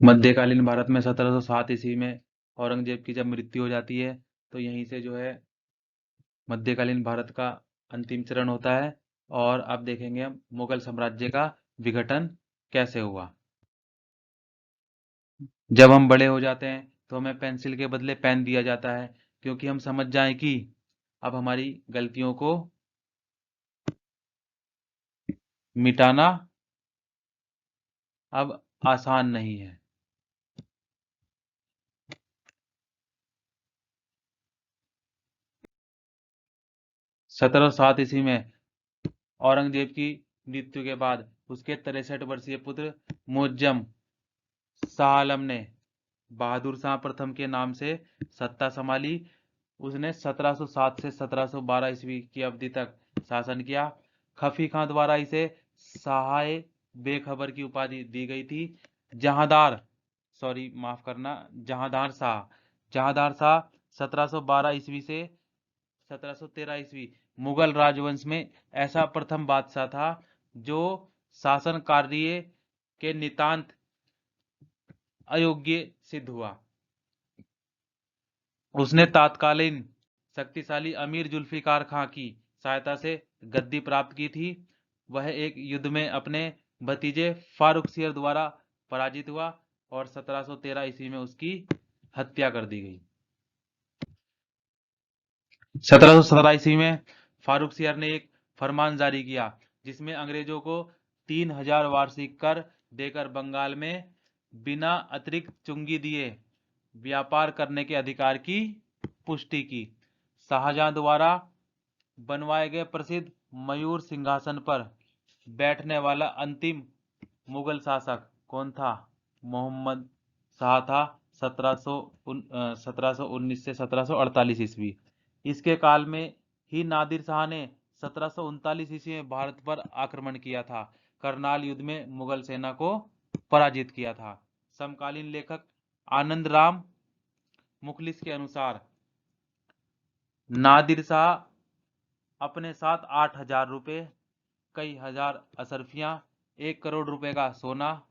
मध्यकालीन भारत में 1707 ईस्वी में औरंगजेब की जब मृत्यु हो जाती है तो यहीं से जो है मध्यकालीन भारत का अंतिम चरण होता है। और अब देखेंगे हम मुगल साम्राज्य का विघटन कैसे हुआ। जब हम बड़े हो जाते हैं तो हमें पेंसिल के बदले पेन दिया जाता है, क्योंकि हम समझ जाएं कि अब हमारी गलतियों को मिटाना अब आसान नहीं है। 1707 ईस्वी में औरंगजेब की मृत्यु के बाद उसके 63 वर्षीय पुत्र मुअज्जम शाह आलम ने बहादुर शाह प्रथम के नाम से सत्ता संभाली। उसने 1707 से 1712 ईस्वी की अवधि तक शासन किया। खफी खां द्वारा इसे सहाय बेखबर की उपाधि दी गई थी। जहांदार सॉरी माफ करना जहांदार शाह 1712 ईस्वी से 1713 ईस्वी मुगल राजवंश में ऐसा प्रथम बादशाह था जो शासन कार्य के नितांत अयोग्य सिद्ध हुआ। उसने तत्कालीन शक्तिशाली अमीर जुल्फिकार खां की सहायता से गद्दी प्राप्त की थी। वह एक युद्ध में अपने भतीजे फारुखसियर द्वारा पराजित हुआ और 1713 ईस्वी में उसकी हत्या कर दी गई। 1717 ईस्वी में फारुखसियर ने एक फरमान जारी किया जिसमें अंग्रेजों को 3000 वार्षिक कर देकर बंगाल में बिना अतिरिक्त चुंगी दिए व्यापार करने के अधिकार की पुष्टि की। शाहजहां द्वारा बनवाए गए प्रसिद्ध मयूर सिंहासन पर बैठने वाला अंतिम मुगल शासक कौन था? मोहम्मद शाह था। 1719 से 1748 ईस्वी। इसके काल में ही नादिर शाह ने 1739 ईस्वी में भारत पर आक्रमण किया था। करनाल युद्ध में मुगल सेना को पराजित किया था। समकालीन लेखक आनंद राम मुखलिस के अनुसार नादिर शाह अपने साथ 8000 रुपए, कई हजार असरफियां, 1 करोड़ रुपए का सोना,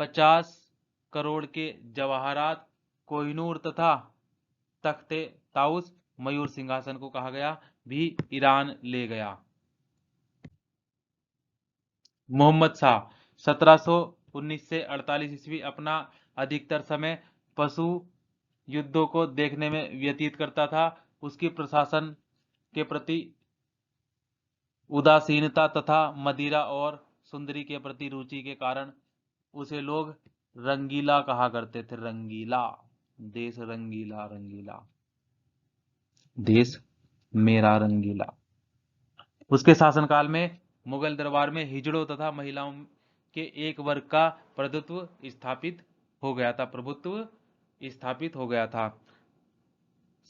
50 करोड़ के जवाहरात, कोहिनूर तथा तख्ते ताउस मयूर सिंहासन को कहा गया भी ईरान ले गया। मोहम्मद शाह 1719 से 48 ईस्वी अपना अधिकतर समय पशु युद्धों को देखने में व्यतीत करता था। उसकी प्रशासन के प्रति उदासीनता तथा मदिरा और सुंदरी के प्रति रुचि के कारण उसे लोग रंगीला कहा करते थे। रंगीला देश, रंगीला रंगीला देश मेरा रंगीला। उसके शासनकाल में मुगल दरबार में हिजड़ों तथा महिलाओं के एक वर्ग का प्रभुत्व स्थापित हो गया था।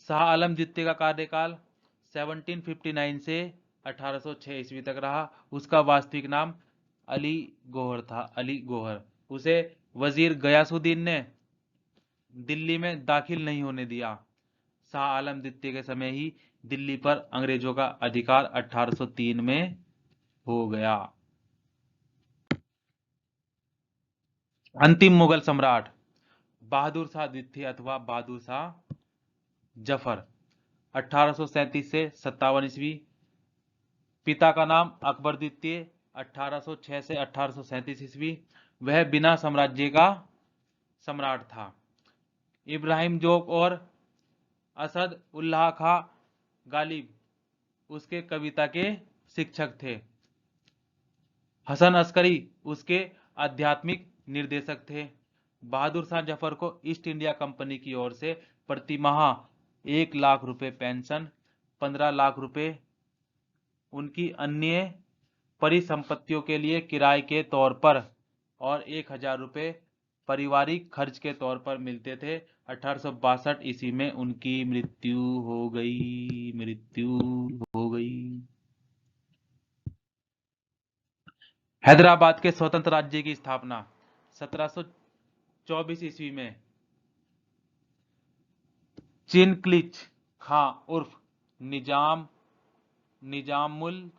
शाह आलम द्वितीय का कार्यकाल 1759 से 1806 ईस्वी तक रहा। उसका वास्तविक नाम अली गोहर था। अली गोहर। उसे वजीर गयासुद्दीन ने दिल्ली में दाखिल नहीं होने दिया। शाह आलम द्वितीय के समय ही दिल्ली पर अंग्रेजों का अधिकार 1803 में हो गया। अंतिम मुगल सम्राट बहादुर शाह द्वितीय अथवा बहादुर शाह जफर 1837 से 57 ईस्वी। पिता का नाम अकबर द्वितीय 1806 से 1837 ईस्वी। वह बिना साम्राज्य का सम्राट था। इब्राहिम जोग और असद उल्लाह खां गालिब उसके कविता के शिक्षक थे। हसन अस्करी उसके आध्यात्मिक निर्देशक थे। बहादुर शाह जफर को ईस्ट इंडिया कंपनी की ओर से प्रति माह 1 लाख रुपए पेंशन, 15 लाख रुपए उनकी अन्य परिसंपत्तियों के लिए किराए के तौर पर और 1000 रुपए पारिवारिक खर्च के तौर पर मिलते थे। 1862 ईस्वी में उनकी मृत्यु हो गई। हैदराबाद के स्वतंत्र राज्य की स्थापना 1724 ईस्वी में चिनक्लिच खां उर्फ निजामुल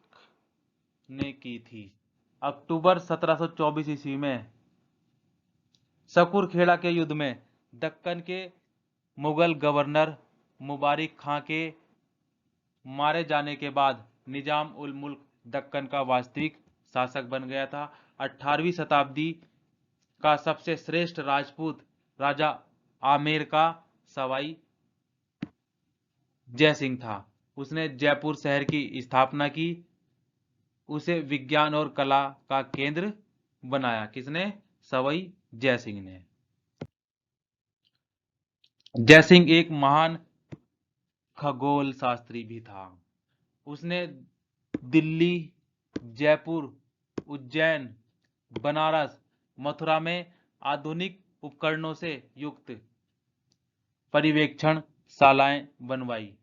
ने की थी। अक्टूबर 1724 ईस्वी में सकूरखेड़ा के युद्ध में दक्कन के मुगल गवर्नर मुबारिक खां के मारे जाने के बाद निजाम उल मुल्क दक्कन का वास्तविक शासक बन गया था। 18वीं शताब्दी का सबसे श्रेष्ठ राजपूत राजा आमेर का सवाई जय सिंह था। उसने जयपुर शहर की स्थापना की, उसे विज्ञान और कला का केंद्र बनाया। किसने? सवाई जय सिंह ने। जय सिंह एक महान खगोल शास्त्री भी था। उसने दिल्ली, जयपुर, उज्जैन, बनारस, मथुरा में आधुनिक उपकरणों से युक्त पर्यवेक्षण शालाएं बनवाई।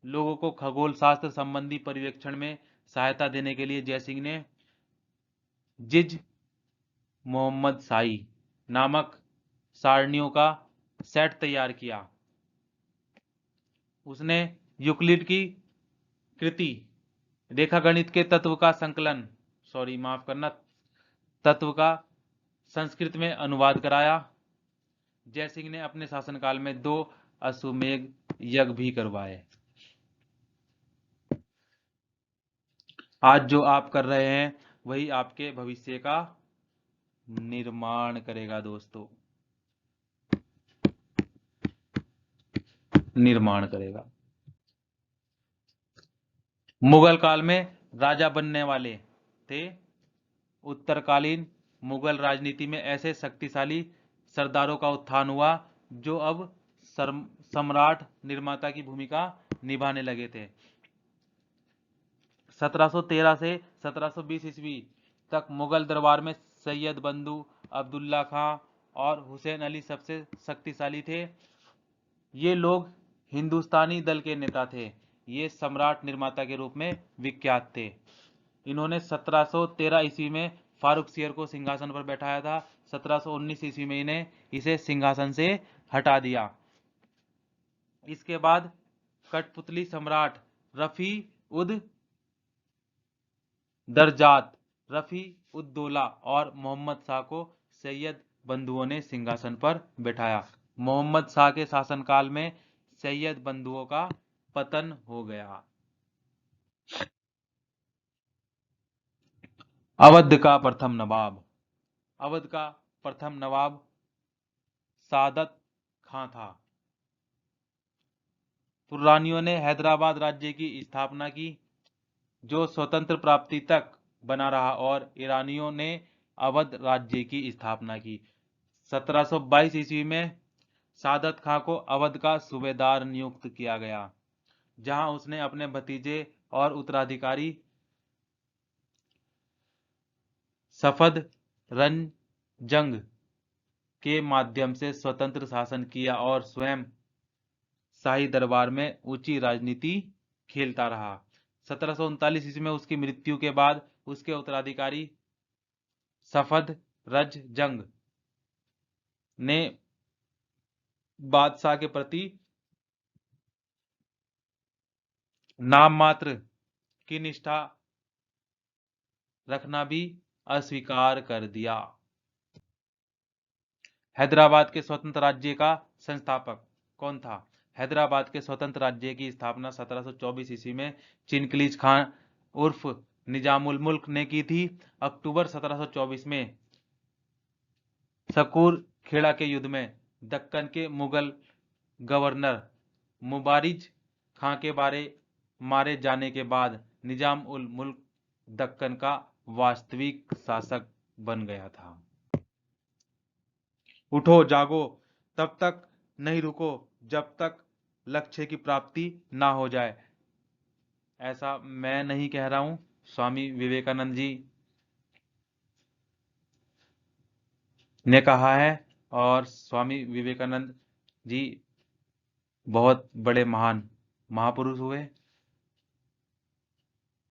लोगों को खगोल शास्त्र संबंधी पर्यवेक्षण में सहायता देने के लिए जय सिंह ने जिज मोहम्मद शाही नामक सारणियों का सेट तैयार किया। उसने यूक्लिड की कृति, रेखागणित के तत्व का संकलन, माफ करना, तत्व का संस्कृत में अनुवाद कराया। जय सिंह ने अपने शासनकाल में 2 अश्वमेध यज्ञ भी करवाए। आज जो आप कर रहे हैं वही आपके भविष्य का निर्माण करेगा दोस्तों, निर्माण करेगा। मुगल काल में राजा बनने वाले थे। उत्तरकालीन मुगल राजनीति में ऐसे शक्तिशाली सरदारों का उत्थान हुआ जो अब सम्राट निर्माता की भूमिका निभाने लगे थे। 1713 से 1720 ईस्वी तक मुगल दरबार में सैयद बंधु, अब्दुल्ला खां और हुसैन अली सबसे शक्तिशाली थे। ये लोग हिंदुस्तानी दल के नेता थे। ये सम्राट निर्माता के रूप में विख्यात थे। इन्होंने 1713 ईस्वी में फारूक सियर को सिंहासन पर बैठाया था। 1719 ईस्वी में इसे सिंहासन से हटा दिया। इसके बाद कठपुतली सम्राट रफी उद दरजात, रफी उद दौला और मोहम्मद शाह को सैयद बंधुओं ने सिंहासन पर बैठाया। मोहम्मद शाह के शासनकाल में सैयद बंधुओं का पतन हो गया। अवध का प्रथम नवाब। अवध का प्रथम नवाब सादत खां था। तुर्रानियों ने हैदराबाद राज्य की स्थापना की, जो स्वतंत्र प्राप्ति तक बना रहा, और ईरानियों ने अवध राज्य की स्थापना की। 1722 ईस्वी में सादत खां को अवध का सूबेदार नियुक्त किया गया, जहां उसने अपने भतीजे और उत्तराधिकारी सफदरजंग के माध्यम से स्वतंत्र शासन किया और स्वयं शाही दरबार में ऊंची राजनीति खेलता रहा। 1739 ईस्वी में उसकी मृत्यु के बाद उसके उत्तराधिकारी सफदरजंग ने बादशाह के प्रति नाम मात्र की निष्ठा रखना भी अस्वीकार कर दिया। हैदराबाद के स्वतंत्र राज्य का संस्थापक कौन था? हैदराबाद के स्वतंत्र राज्य की स्थापना 1724 ईस्वी में चिनकलीज खान उर्फ निजामुल मुल्क ने की थी। अक्टूबर 1724 में सकूरखेड़ा के युद्ध में दक्कन के मुगल गवर्नर मुबारिज खां के मारे जाने के बाद निजाम उल मुल्क दक्कन का वास्तविक शासक बन गया था। उठो जागो, तब तक नहीं रुको जब तक लक्ष्य की प्राप्ति ना हो जाए। ऐसा मैं नहीं कह रहा हूं, स्वामी विवेकानंद जी ने कहा है। और स्वामी विवेकानंद जी बहुत बड़े महान महापुरुष हुए।